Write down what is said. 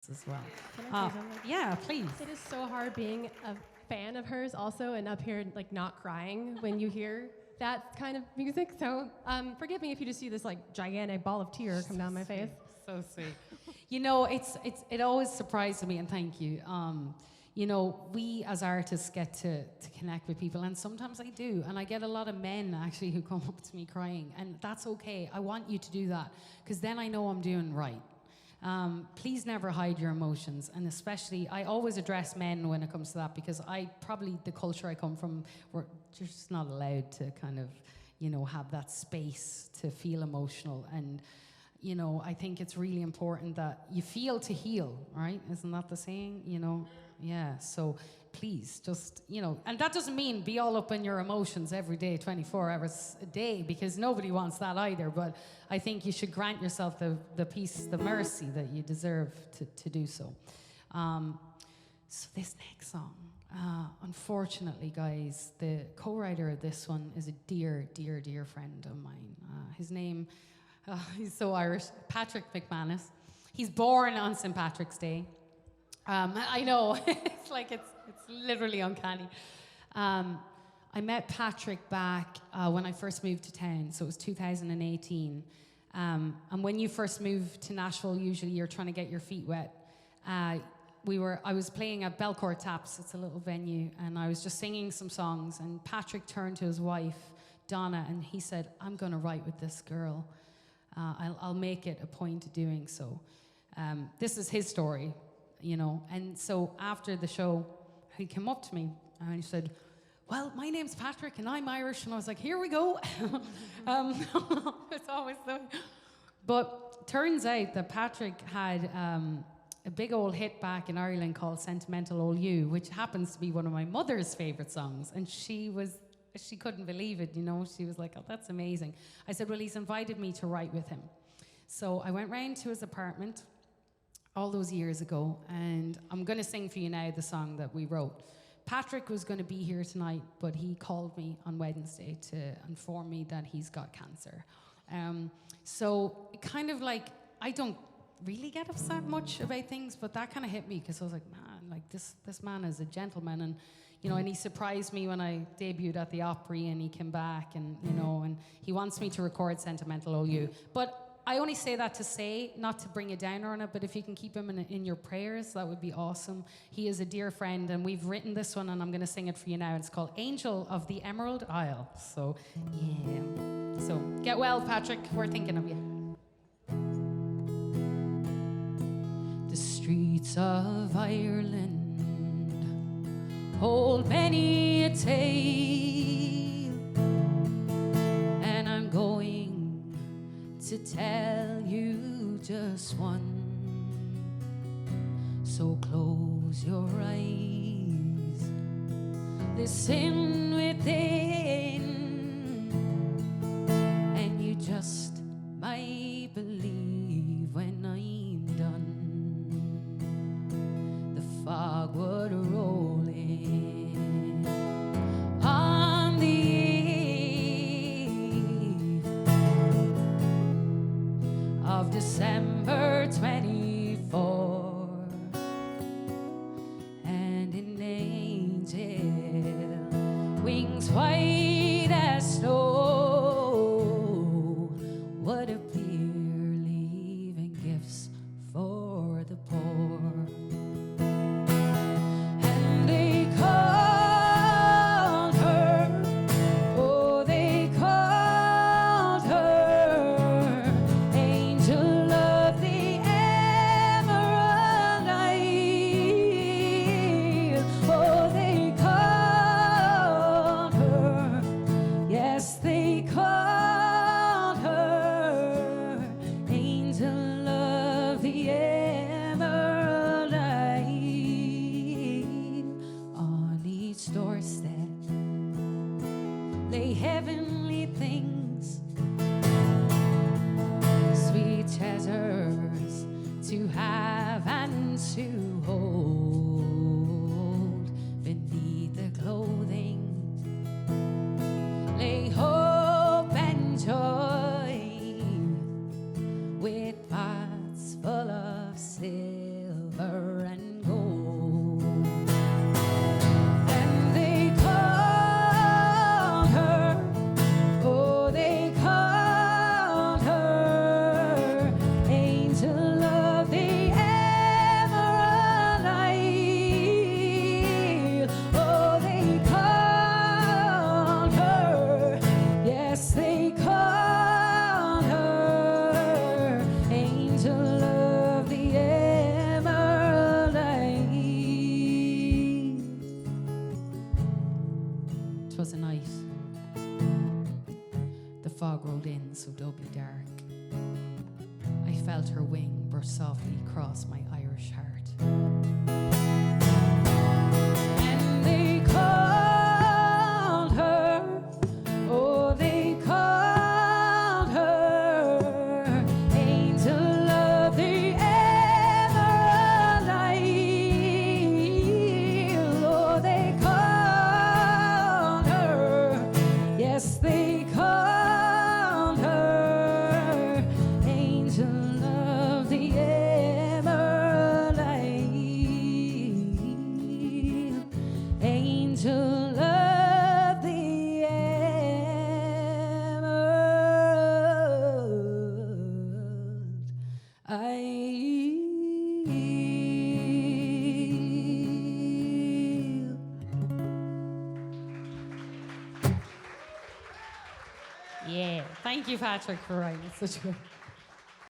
as well. Can I say something? Yeah, please. It is so hard being a fan of hers also and up here like not crying when you hear that kind of music. So forgive me if you just see this like gigantic ball of tears come down my face. So sweet. You know, it always surprises me, and thank you. You know, we as artists get to connect with people, and sometimes I do, and I get a lot of men actually who come up to me crying, and that's okay. I want you to do that, because then I know I'm doing right. Please never hide your emotions, and especially, I always address men when it comes to that, because the culture I come from, we're just not allowed to kind of, you know, have that space to feel emotional. And you know, I think it's really important that you feel to heal, right? Isn't that the saying? You know, yeah. So please, just, you know, and that doesn't mean be all up in your emotions every day, 24 hours a day, because nobody wants that either. But I think you should grant yourself the peace, the mercy that you deserve to do so. So this next song, unfortunately, guys, the co-writer of this one is a dear, dear, dear friend of mine. His name... he's so Irish. Patrick McManus. He's born on St. Patrick's Day. I know, it's literally uncanny. I met Patrick back when I first moved to town, so it was 2018. And when you first move to Nashville, usually you're trying to get your feet wet. I was playing at Belcourt Taps, it's a little venue, and I was just singing some songs, and Patrick turned to his wife, Donna, and he said, "I'm gonna write with this girl. I'll make it a point of doing so." This is his story, you know. And so after the show, he came up to me and he said, "Well, my name's Patrick and I'm Irish." And I was like, "Here we go." It's always so. But turns out that Patrick had a big old hit back in Ireland called "Sentimental Old You," which happens to be one of my mother's favorite songs. And she couldn't believe it, you know. She was like, "Oh, that's amazing." I said, "Well, he's invited me to write with him." So I went round to his apartment all those years ago, and I'm going to sing for you now the song that we wrote. Patrick was going to be here tonight, but he called me on Wednesday to inform me that he's got cancer. So it kind of like, I don't really get upset much about things, but that kind of hit me, because I was like, man, like this man is a gentleman. And you know, and he surprised me when I debuted at the Opry, and he came back, and you know, and he wants me to record "Sentimental Old You." But I only say that to say, not to bring a downer on it, but if you can keep him in your prayers, that would be awesome. He is a dear friend, and we've written this one, and I'm going to sing it for you now. It's called "Angel of the Emerald Isle." So, yeah. So, get well, Patrick. We're thinking of you. The streets of Ireland hold many a tale, and I'm going to tell you just one. So close your eyes, listen within, and you just might believe when I'm done. The fog would roll in on the eve of December 24, and an angel, wings white as snow, would appear leaving gifts for the poor. And they called her, oh, they called her Angel of the Emerald Isle. Oh, they called her, yes, they called her Angel of the Emerald Isle. On each doorstep lay heavenly things, sweet treasures to have and to hold. Beneath the clothing lay hope and joy, with pots full of silver followed in so doubly dark. I felt her wing brush softly across my Irish heart. And they called her, oh, they called her Angel of the Emerald Isle. Oh, they called her, yes, they called her Angel of the Emerald Isle. Angel of the Emerald Isle. Yeah, thank you, Patrick, for writing such a